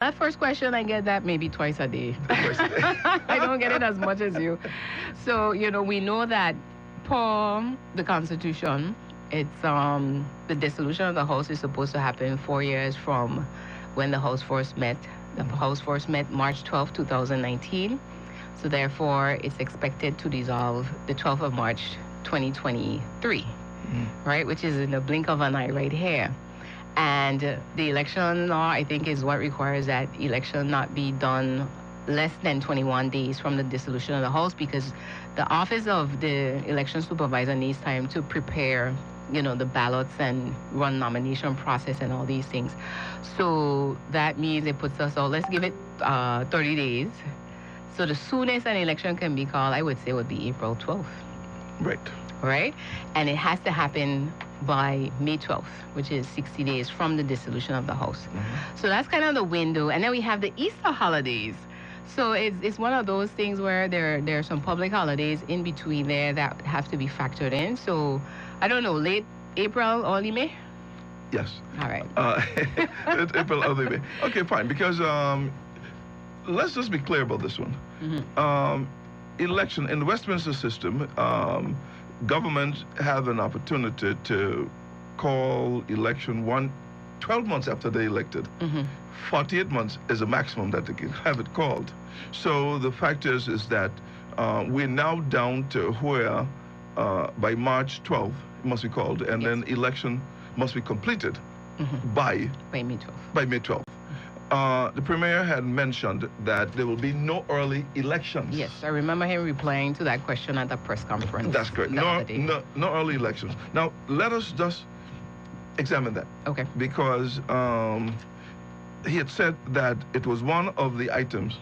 That first question, I get that maybe twice a day. I don't get it as much as you. So, we know that per the Constitution, it's the dissolution of the House is supposed to happen 4 years from when the House first met. The House first met March 12th, 2019. So therefore, it's expected to dissolve the 12th of March, 2023, right? Which is in the blink of an eye right here. And the election law, I think, is what requires that election not be done less than 21 days from the dissolution of the House, because the office of the election supervisor needs time to prepare, the ballots and run nomination process and all these things. So that means it puts us let's give it 30 days. So the soonest an election can be called, I would say, would be April 12th. Right? And it has to happen by May 12th, which is 60 days from the dissolution of the House. So that's kind of the window. And then we have the Easter holidays. So it's one of those things where there are some public holidays in between there that have to be factored in. So, I don't know, late April, early May? Yes. All right. April, early May. Okay, fine. Because let's just be clear about this one. Election in the Westminster system, governments have an opportunity to call election 12 months after they elected. 48 months is the maximum that they can have it called. So the fact is that we're now down to where by March 12th it must be called, and then election must be completed by May 12th. By May 12th. The Premier had mentioned that there will be no early elections. Yes, I remember him replying to that question at the press conference. That's correct. No early elections. Now, let us just examine that. Okay. Because he had said that it was one of the items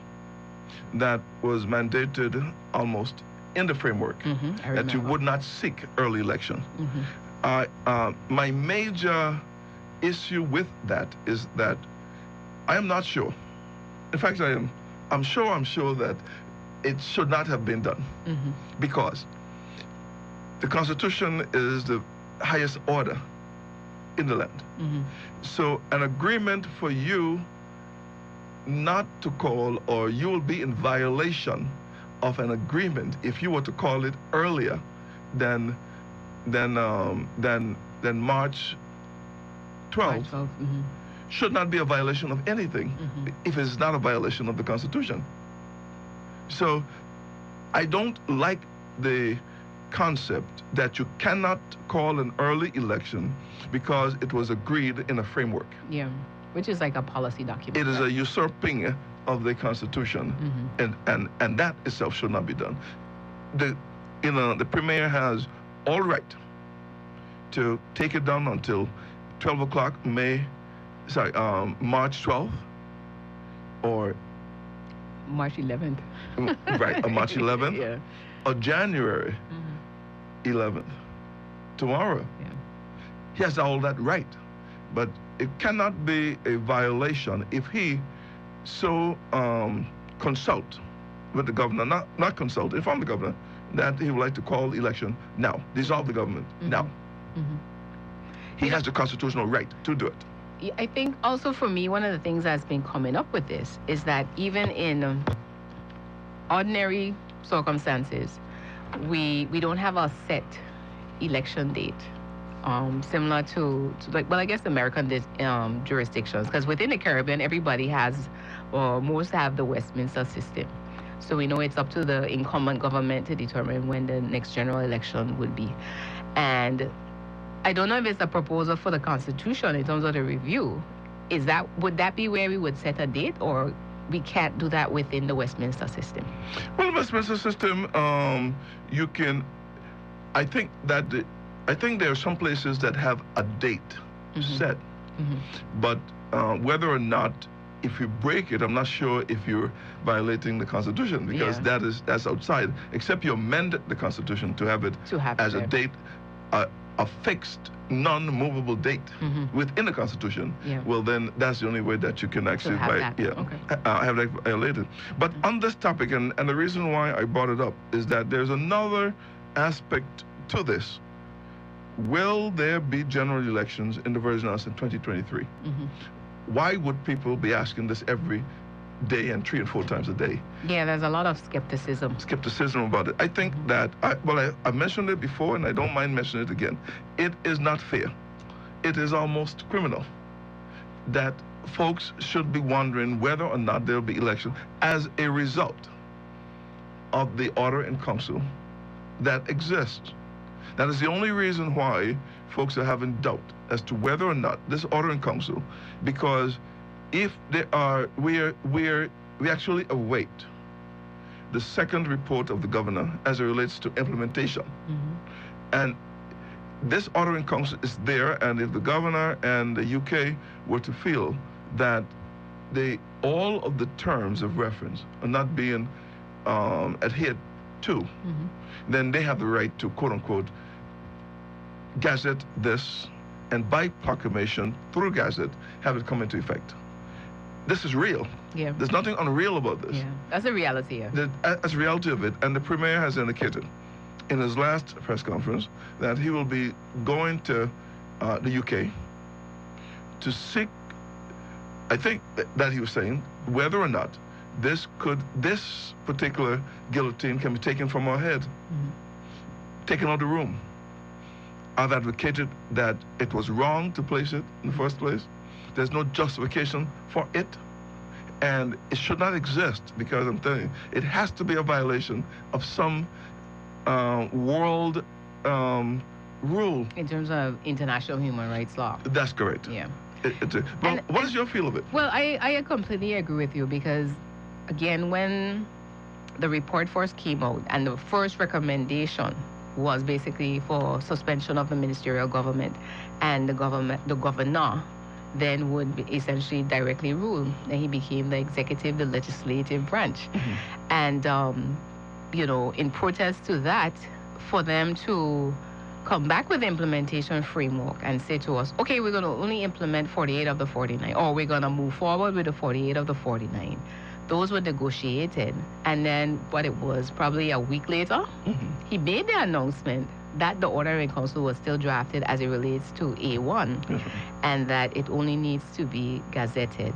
that was mandated almost in the framework, that you would not seek early election. My major issue with that is that I am not sure. In fact, I'm sure that it should not have been done, because the Constitution is the highest order in the land. So an agreement for you not to call, or you will be in violation of an agreement if you were to call it earlier than March 12th. Should not be a violation of anything if it's not a violation of the Constitution. So I don't like the concept that you cannot call an early election because it was agreed in a framework. Yeah, which is like a policy document. It is a usurping of the Constitution, and that itself should not be done. The Premier has all right to take it down until 12 o'clock March 12th, or March 11th. Right, or March 11th, yeah. Or January 11th, tomorrow. Yeah. He has all that right, but it cannot be a violation if he so consult with the governor, not consult, inform the governor that he would like to call election now, dissolve the government now. He has the constitutional right to do it. I think also for me, one of the things that's been coming up with this is that even in ordinary circumstances, we don't have a set election date, similar to I guess the American jurisdictions, because within the Caribbean, everybody has, or most have, the Westminster system. So we know it's up to the incumbent government to determine when the next general election would be. And I don't know if it's a proposal for the Constitution in terms of the review. Would that be where we would set a date, or we can't do that within the Westminster system? Well, the Westminster system, you can. I think there are some places that have a date set, but whether or not, if you break it, I'm not sure if you're violating the Constitution, because that's outside. Except you amend the Constitution to have it as a date. A fixed, non-movable date within the Constitution, well, then that's the only way that you can actually have that violated. But on this topic, and the reason why I brought it up is that there's another aspect to this. Will there be general elections in the Virgin Islands in 2023? why would people be asking this every day and 3 and 4 times a day? Yeah, there's a lot of skepticism. Skepticism about it. I think that, I mentioned it before, and I don't mind mentioning it again. It is not fair. It is almost criminal that folks should be wondering whether or not there'll be election as a result of the order in council that exists. That is the only reason why folks are having doubt as to whether or not this order in council, because if there are, we actually await the second report of the governor as it relates to implementation. And this order in council is there, and if the governor and the UK were to feel that all of the terms of reference are not being adhered to, then they have the right to, quote unquote, gazette this, and by proclamation through gazette have it come into effect. This is real. Yeah. There's nothing unreal about this. Yeah, that's a reality. Yeah. That's the reality of it. And the Premier has indicated in his last press conference that he will be going to the UK to seek, I think that he was saying, whether or not this particular guillotine can be taken from our head, taken out of the room. I've advocated that it was wrong to place it in the first place. There's no justification for it, and it should not exist, because I'm telling you, it has to be a violation of some world rule. In terms of international human rights law. That's correct. Yeah. What is your feel of it? Well, I completely agree with you, because, again, when the report first came out and the first recommendation was basically for suspension of the ministerial government, and the governor then would essentially directly rule. And he became the executive, the legislative branch. And, in protest to that, for them to come back with the implementation framework and say to us, okay, we're going to only implement 48 of the 49, or we're going to move forward with the 48 of the 49. Those were negotiated. And then what it was, probably a week later, he made the announcement that the order in council was still drafted as it relates to A1, and that it only needs to be gazetted.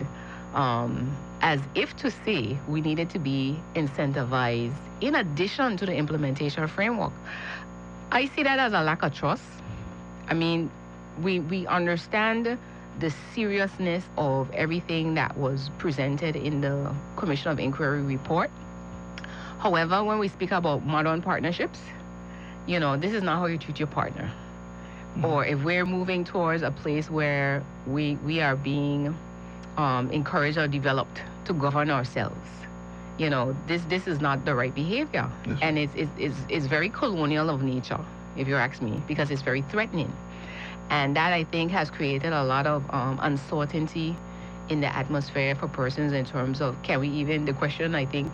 As if to say we needed to be incentivized in addition to the implementation framework. I see that as a lack of trust. I mean, we understand the seriousness of everything that was presented in the Commission of Inquiry report. However, when we speak about modern partnerships, this is not how you treat your partner. Or if we're moving towards a place where we are being encouraged or developed to govern ourselves, this is not the right behavior. Yes. And it's very colonial of nature, if you ask me, because it's very threatening. And that, I think, has created a lot of uncertainty in the atmosphere for persons in terms of, can we even, the question I think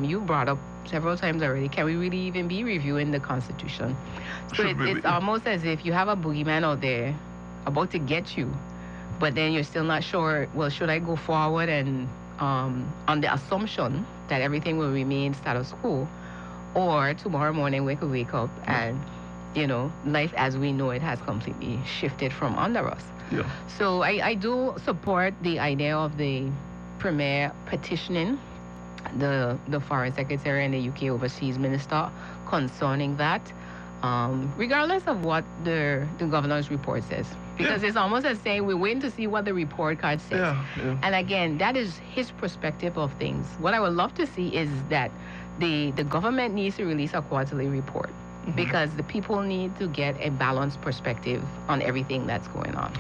you brought up several times already, can we really even be reviewing the Constitution? So it's almost as if you have a boogeyman out there about to get you, but then you're still not sure, well, should I go forward and on the assumption that everything will remain status quo, or tomorrow morning we could wake up and life as we know it has completely shifted from under us. Yeah. So I do support the idea of the Premier petitioning the Foreign Secretary and the UK Overseas Minister concerning that, regardless of what the governor's report says. Because it's almost as saying we're waiting to see what the report card says. Yeah. And again, that is his perspective of things. What I would love to see is that the government needs to release a quarterly report, because the people need to get a balanced perspective on everything that's going on.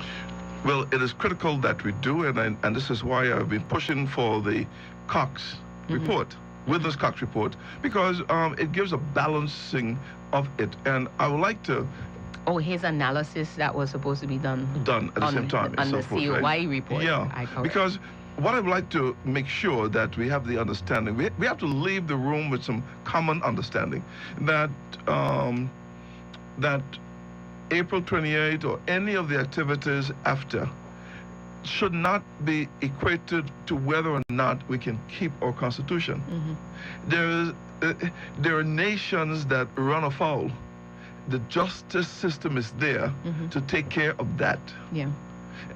Well, it is critical that we do, and this is why I've been pushing for the Cox report, Withers Cox report, because it gives a balancing of it. And I would like to... Oh, his analysis that was supposed to be done at the same time. On the COI right? report. Yeah, because what I would like to make sure that we have the understanding, we have to leave the room with some common understanding that that April 28 or any of the activities after should not be equated to whether or not we can keep our Constitution. There are nations that run afoul. The justice system is there to take care of that. Yeah.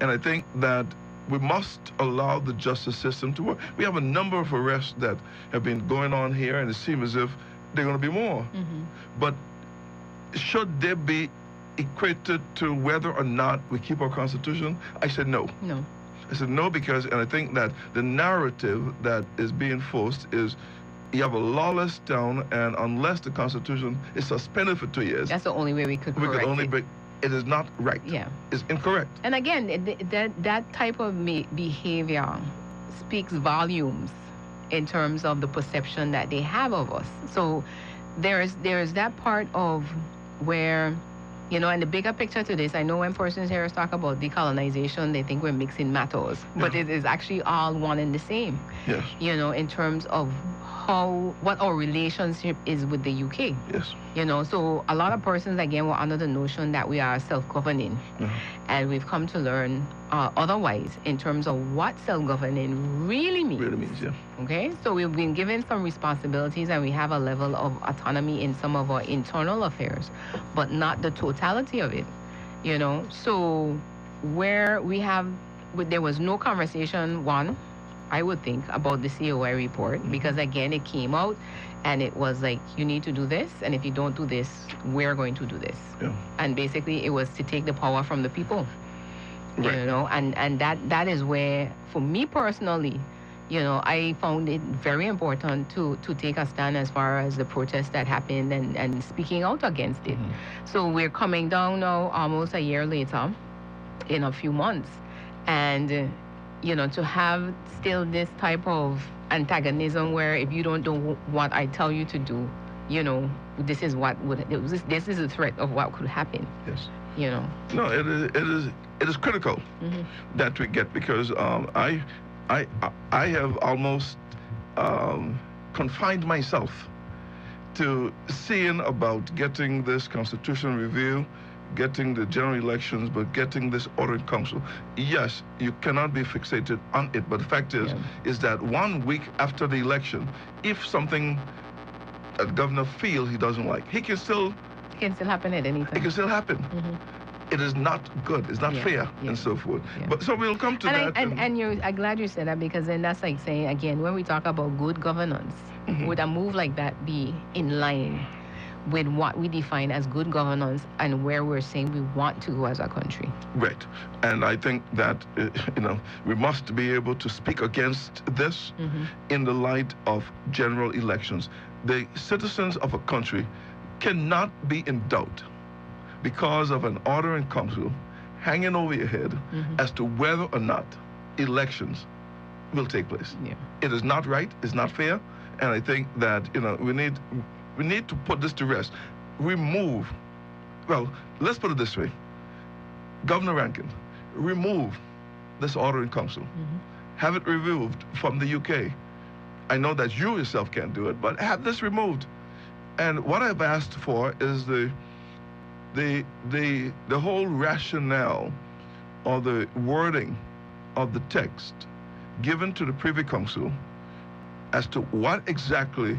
And I think that we must allow the justice system to work. We have a number of arrests that have been going on here, and it seems as if they're going to be more. But should they be equated to whether or not we keep our Constitution? I said no. No. I said no because, and I think that the narrative that is being forced is you have a lawless town, and unless the Constitution is suspended for 2 years, that's the only way we could correct it. It is not right. Yeah. It's incorrect. And again, that type of behavior speaks volumes in terms of the perception that they have of us. So there's that part of where, you know, and the bigger picture to this, I know when persons hear us talk about decolonization, they think we're mixing matters, but it is actually all one and the same. Yes. You know, in terms of what our relationship is with the UK. Yes. You know, so a lot of persons, again, were under the notion that we are self-governing. And we've come to learn otherwise in terms of what self-governing really means. Really means, yeah. Okay? So we've been given some responsibilities, and we have a level of autonomy in some of our internal affairs, but not the totality of it. You know, so where there was no conversation, I would think, about the COI report, because again, it came out and it was like, you need to do this, and if you don't do this, we're going to do this. Yeah. And basically it was to take the power from the people. Right. You know, and that is where, for me personally, you know, I found it very important to take a stand as far as the protests that happened and speaking out against it. So we're coming down now almost a year later, in a few months, and you know, to have still this type of antagonism where if you don't do what I tell you to do, you know, this is a threat of what could happen. Yes. You know. No, it is critical that we get, because I have almost confined myself to seeing about getting this constitutional review, getting the general elections, but getting this order in council. Yes, you cannot be fixated on it, but the fact is that 1 week after the election, if something a governor feels he doesn't like, it can still happen at any time. It can still happen. It is not good. It's not fair, and so forth. But so we'll come to that. I'm glad you said that, because then that's like saying, again, when we talk about good governance, would a move like that be in line with what we define as good governance and where we're saying we want to go as a country? Right. And I think that, you know, we must be able to speak against this in the light of general elections. The citizens of a country cannot be in doubt because of an order in council hanging over your head as to whether or not elections will take place. It is not right. It's not fair. And I think that, you know, we need to put this to rest. Well, let's put it this way. Governor Rankin, remove this order in council. Have it removed from the UK. I know that you yourself can't do it, but have this removed. And what I've asked for is the whole rationale or the wording of the text given to the Privy Council as to what exactly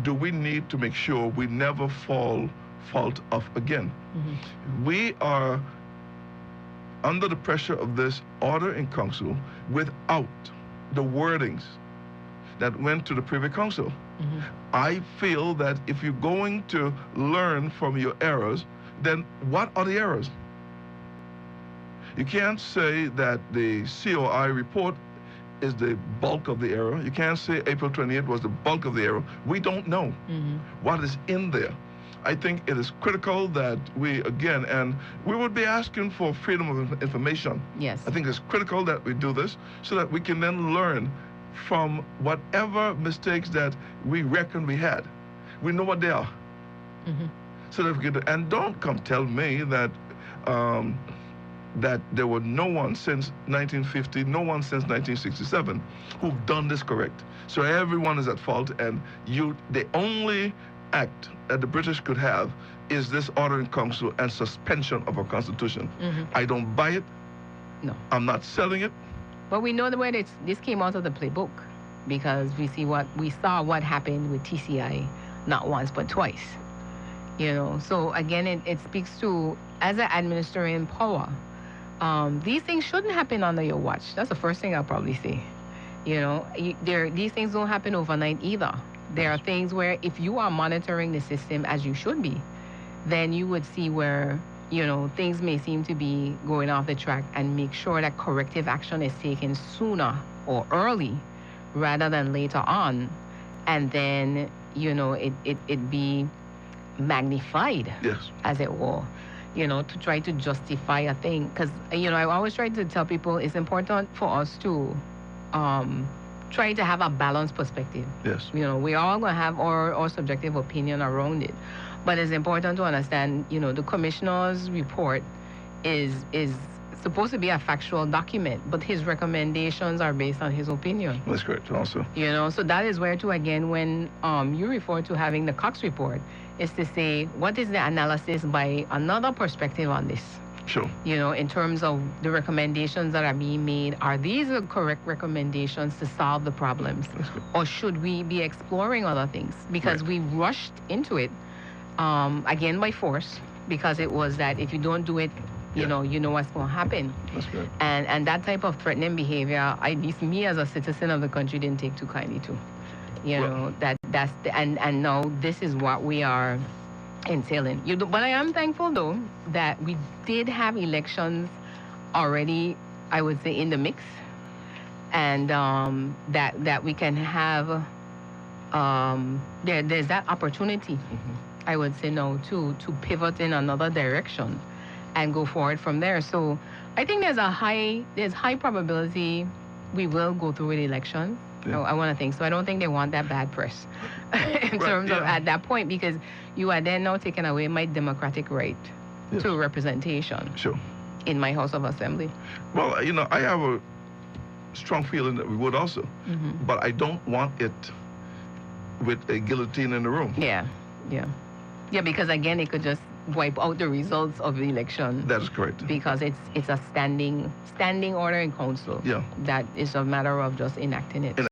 do we need to make sure we never fall fault of again. We are under the pressure of this order in council without the wordings that went to the Privy Council. I feel that if you're going to learn from your errors, then what are the errors? You can't say that the COI report is the bulk of the error. You can't say April 28th was the bulk of the error. We don't know what is in there. I think it is critical that we, again, and we would be asking for freedom of information. Yes. I think it's critical that we do this so that we can then learn from whatever mistakes that we reckon we had. We know what they are. So that we can, and don't come tell me that that there were no one since 1950, no one since 1967 who've done this correct. So everyone is at fault, and the only act that the British could have is this order in council and suspension of our constitution. I don't buy it. No. I'm not selling it. But we know the way this came out of the playbook, because we saw what happened with TCI, not once but twice. You know, so again, it speaks to, as an administering power, These things shouldn't happen under your watch. That's the first thing I'll probably say. These things don't happen overnight either. There are things where if you are monitoring the system as you should be, then you would see where, things may seem to be going off the track, and make sure that corrective action is taken sooner or early rather than later on. And then, it be magnified, yes, as it were, to try to justify a thing. Because, I always try to tell people it's important for us to try to have a balanced perspective. Yes. We all going to have our subjective opinion around it. But it's important to understand, the commissioner's report is supposed to be a factual document, but his recommendations are based on his opinion. That's correct also. So that is where to, again, when you refer to having the Cox report, is to say, what is the analysis by another perspective on this? Sure. In terms of the recommendations that are being made, are these the correct recommendations to solve the problems? Or should we be exploring other things? Because we rushed into it, again, by force, because it was that if you don't do it, you know what's going to happen. That's good. And that type of threatening behavior, me as a citizen of the country didn't take too kindly to. And now this is what we are entailing. But I am thankful, though, that we did have elections already, I would say, in the mix, and that we can have, there's that opportunity, I would say, now, to pivot in another direction and go forward from there. So I think there's high probability we will go through with election. Yeah. I want to think so. I don't think they want that bad press in terms of at that point, because you are then now taking away my democratic right to representation in my House of Assembly. Well, I have a strong feeling that we would also, but I don't want it with a guillotine in the room. Yeah, because again, it could just wipe out the results of the election. That is correct. Because it's a standing order in council. Yeah. That is a matter of just enacting it.